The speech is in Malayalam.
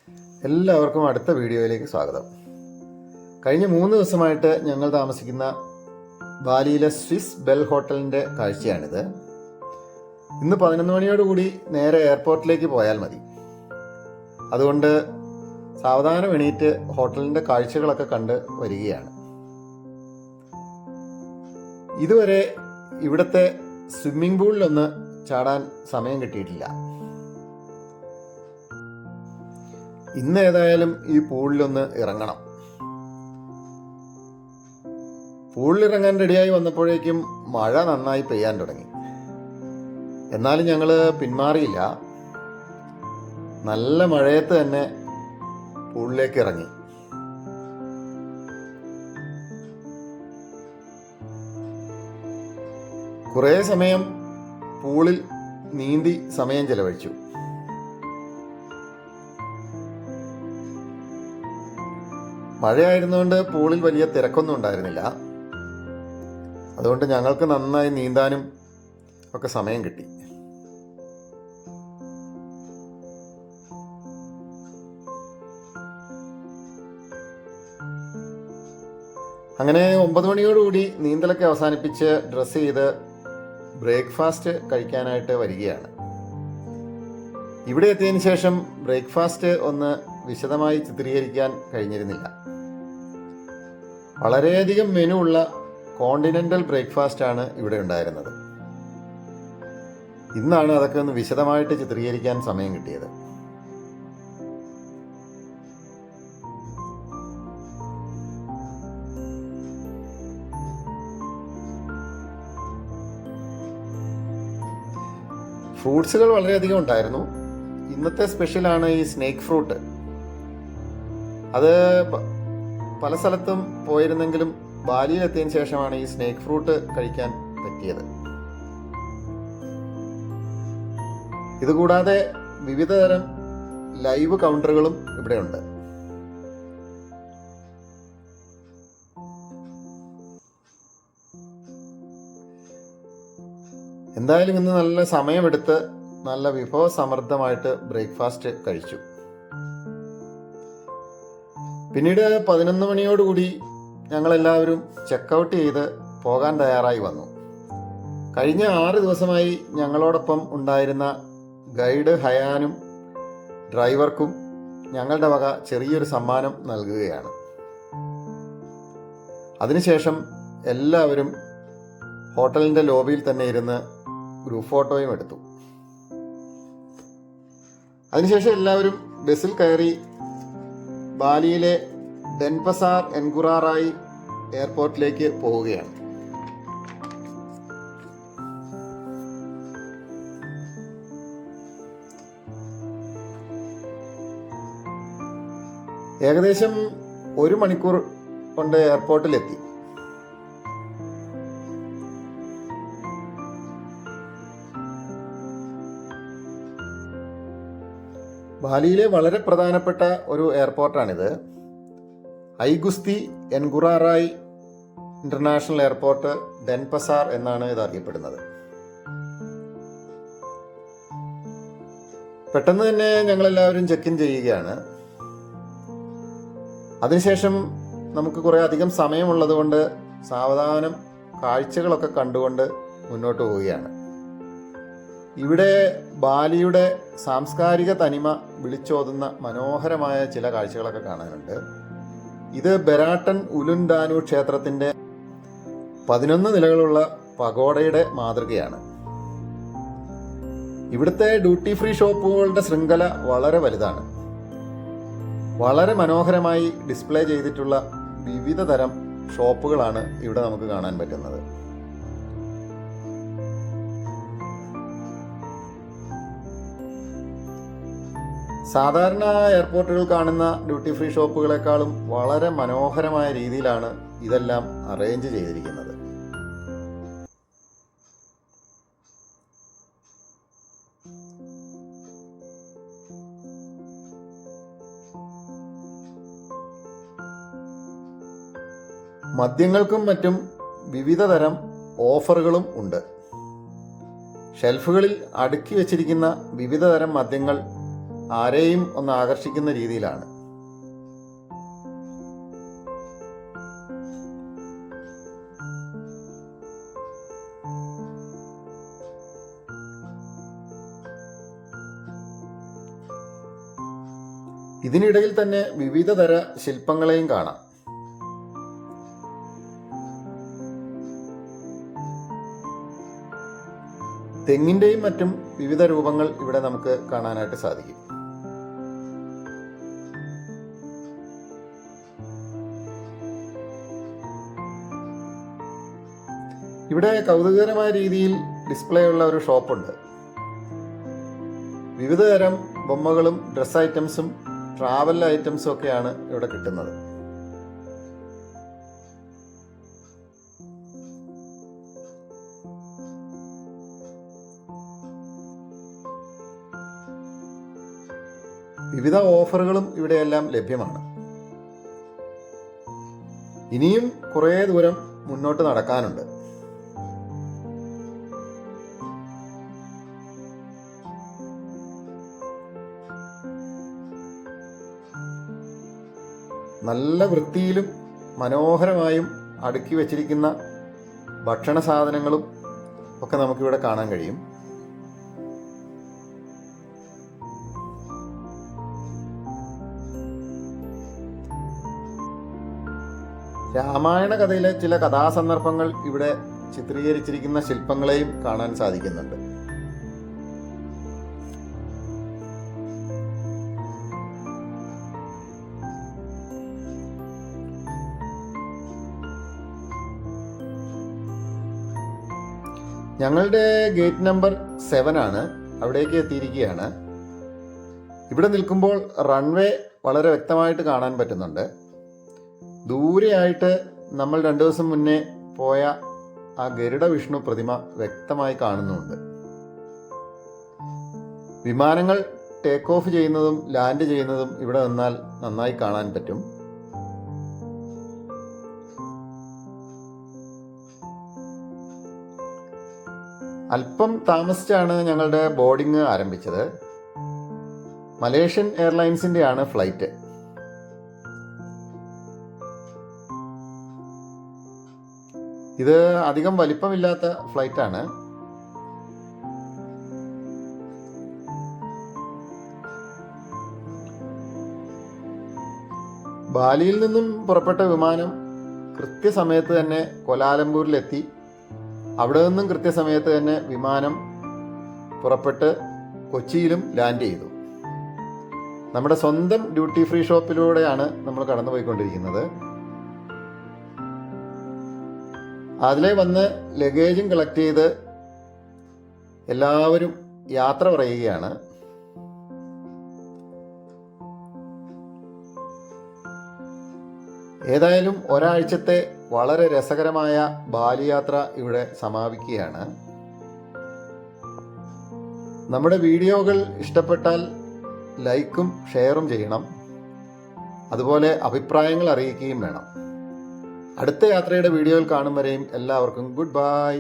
എല്ലാവർക്കും അടുത്ത വീഡിയോയിലേക്ക് സ്വാഗതം. കഴിഞ്ഞ 3 ദിവസമായിട്ട് ഞങ്ങൾ താമസിക്കുന്ന ബാലിയിലെ സ്വിസ് ബെൽ ഹോട്ടലിൻ്റെ കാഴ്ചയാണിത്. ഇന്ന് 11 മണിയോടുകൂടി നേരെ എയർപോർട്ടിലേക്ക് പോയാൽ മതി. അതുകൊണ്ട് സാവധാനം എണീറ്റ് ഹോട്ടലിൻ്റെ കാഴ്ചകളൊക്കെ കണ്ട് വരികയാണ്. ഇതുവരെ ഇവിടുത്തെ സ്വിമ്മിംഗ് പൂളിലൊന്ന് ചാടാൻ സമയം കിട്ടിയിട്ടില്ല. ഇന്ന് ഏതായാലും ഈ പൂളിലൊന്ന് ഇറങ്ങണം. പൂളിലിറങ്ങാൻ റെഡിയായി വന്നപ്പോഴേക്കും മഴ നന്നായി പെയ്യാൻ തുടങ്ങി. എന്നാലും ഞങ്ങൾ പിന്മാറിയില്ല. നല്ല മഴയത്ത് തന്നെ പൂളിലേക്ക് ഇറങ്ങി. കുറേ സമയം പൂളിൽ നീന്തി സമയം ചെലവഴിച്ചു. മഴയായിരുന്നുകൊണ്ട് പൂളിൽ വലിയ തിരക്കൊന്നും ഉണ്ടായിരുന്നില്ല. അതുകൊണ്ട് ഞങ്ങൾക്ക് നന്നായി നീന്താനും ഒക്കെ സമയം കിട്ടി. അങ്ങനെ 9 മണിയോടുകൂടി നീന്തലൊക്കെ അവസാനിപ്പിച്ച് ഡ്രസ്സ് ചെയ്ത് ബ്രേക്ക്ഫാസ്റ്റ് കഴിക്കാനായിട്ട് വരികയാണ്. ഇവിടെ എത്തിയതിന് ശേഷം ബ്രേക്ക്ഫാസ്റ്റ് ഒന്ന് വിശദമായി ചിത്രീകരിക്കാൻ കഴിഞ്ഞിരുന്നില്ല. വളരെയധികം മെനു ഉള്ള കോണ്ടിനെൻ്റൽ ബ്രേക്ക്ഫാസ്റ്റ് ആണ് ഇവിടെ ഉണ്ടായിരുന്നത്. ഇന്നാണ് അതൊക്കെ ഒന്ന് വിശദമായിട്ട് ചിത്രീകരിക്കാൻ സമയം കിട്ടിയത്. ഫ്രൂട്ട്സുകൾ വളരെയധികം ഉണ്ടായിരുന്നു. ഇന്നത്തെ സ്പെഷ്യലാണ് ഈ സ്നേക്ക് ഫ്രൂട്ട്. അത് പല സ്ഥലത്തും പോയിരുന്നെങ്കിലും ബാലിയിലെത്തിയതിന് ശേഷമാണ് ഈ സ്നേക്ക് ഫ്രൂട്ട് കഴിക്കാൻ പറ്റിയത്. ഇതുകൂടാതെ വിവിധ തരം ലൈവ് കൗണ്ടറുകളും ഇവിടെയുണ്ട്. എന്തായാലും ഇന്ന് നല്ല സമയമെടുത്ത് നല്ല വിഭവസമൃദ്ധമായിട്ട് ബ്രേക്ക്ഫാസ്റ്റ് കഴിച്ചു. പിന്നീട് 11 മണിയോടുകൂടി ഞങ്ങളെല്ലാവരും ചെക്കൗട്ട് ചെയ്ത് പോകാൻ തയ്യാറായി വന്നു. കഴിഞ്ഞ 6 ദിവസമായി ഞങ്ങളോടൊപ്പം ഉണ്ടായിരുന്ന ഗൈഡ് ഹയാനും ഡ്രൈവർക്കും ഞങ്ങളുടെ വക ചെറിയൊരു സമ്മാനം നൽകുകയാണ്. അതിനുശേഷം എല്ലാവരും ഹോട്ടലിൻ്റെ ലോബിയിൽ തന്നെ ഇരുന്ന് ഗ്രൂപ്പ് ഫോട്ടോയും എടുത്തു. അതിനുശേഷം എല്ലാവരും ബസ്സിൽ കയറി ബാലിയിലെ ഡെൻപസാർ എൻഗുറാറായി എയർപോർട്ടിലേക്ക് പോവുകയാണ്. ഏകദേശം 1 മണിക്കൂർ കൊണ്ട് എയർപോർട്ടിലെത്തി. ബാലിയിലെ വളരെ പ്രധാനപ്പെട്ട ഒരു എയർപോർട്ടാണിത്. ഐഗുസ്തി എൻഗുറാറായി ഇന്റർനാഷണൽ എയർപോർട്ട് ഡെൻപസാർ എന്നാണ് ഇത് അറിയപ്പെടുന്നത്. പെട്ടെന്ന് തന്നെ ഞങ്ങളെല്ലാവരും ചെക്ക് ഇൻ ചെയ്യുകയാണ്. അതിനുശേഷം നമുക്ക് കുറേ അധികം സമയമുള്ളത് കൊണ്ട് സാവധാനം കാഴ്ചകളൊക്കെ കണ്ടുകൊണ്ട് മുന്നോട്ട് പോവുകയാണ്. ഇവിടെ ബാലിയുടെ സാംസ്കാരിക തനിമ വിളിച്ചോതുന്ന മനോഹരമായ ചില കാഴ്ചകളൊക്കെ കാണാനുണ്ട്. ഇത് ബെരാട്ടൻ ഉലുൻഡാനു ക്ഷേത്രത്തിൻ്റെ 11 നിലകളുള്ള പഗോഡയുടെ മാതൃകയാണ്. ഇവിടുത്തെ ഡ്യൂട്ടി ഫ്രീ ഷോപ്പുകളുടെ ശൃംഖല വളരെ വലുതാണ്. വളരെ മനോഹരമായി ഡിസ്പ്ലേ ചെയ്തിട്ടുള്ള വിവിധ തരം ഷോപ്പുകളാണ് ഇവിടെ നമുക്ക് കാണാൻ പറ്റുന്നത്. സാധാരണ എയർപോർട്ടുകൾ കാണുന്ന ഡ്യൂട്ടി ഫ്രീ ഷോപ്പുകളെക്കാളും വളരെ മനോഹരമായ രീതിയിലാണ് ഇതെല്ലാം അറേഞ്ച് ചെയ്തിരിക്കുന്നത്. മദ്യങ്ങൾക്കും മറ്റും വിവിധ തരം ഓഫറുകളും ഉണ്ട്. ഷെൽഫുകളിൽ അടുക്കി വച്ചിരിക്കുന്ന വിവിധ തരം മദ്യങ്ങൾ ആരെയും ഒന്ന് ആകർഷിക്കുന്ന രീതിയിലാണ്. ഇതിനിടയിൽ തന്നെ വിവിധ തര ശില്പങ്ങളെയും കാണാം. തെങ്ങിൻ്റെയും മറ്റും വിവിധ രൂപങ്ങൾ ഇവിടെ നമുക്ക് കാണാനായിട്ട് സാധിക്കും. ഇവിടെ കൗതുകകരമായ രീതിയിൽ ഡിസ്പ്ലേ ഉള്ള ഒരു ഷോപ്പുണ്ട്. വിവിധ തരം ബൊമ്മകളും ഡ്രസ് ഐറ്റംസും ട്രാവൽ ഐറ്റംസും ഒക്കെയാണ് ഇവിടെ കിട്ടുന്നത്. വിവിധ ഓഫറുകളും ഇവിടെയെല്ലാം ലഭ്യമാണ്. ഇനിയും കുറേ ദൂരം മുന്നോട്ട് നടക്കാനുണ്ട്. നല്ല വൃത്തിയിലും മനോഹരമായും അടുക്കി വച്ചിരിക്കുന്ന ഭക്ഷണ സാധനങ്ങളും ഒക്കെ നമുക്കിവിടെ കാണാൻ കഴിയും. രാമായണ കഥയിലെ ചില കഥാസന്ദർഭങ്ങൾ ഇവിടെ ചിത്രീകരിച്ചിരിക്കുന്ന ശില്പങ്ങളെയും കാണാൻ സാധിക്കുന്നുണ്ട്. ഞങ്ങളുടെ ഗേറ്റ് നമ്പർ 7 ആണ്. അവിടേക്ക് എത്തിയിരിക്കുകയാണ്. ഇവിടെ നിൽക്കുമ്പോൾ റൺവേ വളരെ വ്യക്തമായിട്ട് കാണാൻ പറ്റുന്നുണ്ട്. ദൂരെയായിട്ട് നമ്മൾ 2 ദിവസം മുന്നേ പോയ ആ ഗരുഡ വിഷ്ണു പ്രതിമ വ്യക്തമായി കാണുന്നുണ്ട്. വിമാനങ്ങൾ ടേക്ക് ഓഫ് ചെയ്യുന്നതും ലാൻഡ് ചെയ്യുന്നതും ഇവിടെ നിന്നാൽ നന്നായി കാണാൻ പറ്റും. അല്പം താമസിച്ചാണ് ഞങ്ങളുടെ ബോർഡിംഗ് ആരംഭിച്ചത്. മലേഷ്യൻ എയർലൈൻസിൻ്റെയാണ് ഫ്ലൈറ്റ്. ഇത് അധികം വലിപ്പമില്ലാത്ത ഫ്ലൈറ്റാണ്. ബാലിയിൽ നിന്നും പുറപ്പെട്ട വിമാനം കൃത്യസമയത്ത് തന്നെ കോലാലംപൂരിലെത്തി. അവിടെ നിന്നും കൃത്യസമയത്ത് തന്നെ വിമാനം പുറപ്പെട്ട് കൊച്ചിയിലും ലാൻഡ് ചെയ്തു. നമ്മുടെ സ്വന്തം ഡ്യൂട്ടി ഫ്രീ ഷോപ്പിലൂടെയാണ് നമ്മൾ കടന്നുപോയിക്കൊണ്ടിരിക്കുന്നത്. അതിലെ വന്ന് ലഗേജും കളക്ട് ചെയ്ത് എല്ലാവരും യാത്ര പറയുകയാണ്. ഏതായാലും ഒരാഴ്ചത്തെ വളരെ രസകരമായ ബാലി യാത്ര ഇവിടെ സമാപിക്കുകയാണ്. നമ്മുടെ വീഡിയോകൾ ഇഷ്ടപ്പെട്ടാൽ ലൈക്കും ഷെയറും ചെയ്യണം. അതുപോലെ അഭിപ്രായങ്ങൾ അറിയിക്കുകയും വേണം. അടുത്ത യാത്രയുടെ വീഡിയോയിൽ കാണും വരെയും എല്ലാവർക്കും ഗുഡ് ബൈ.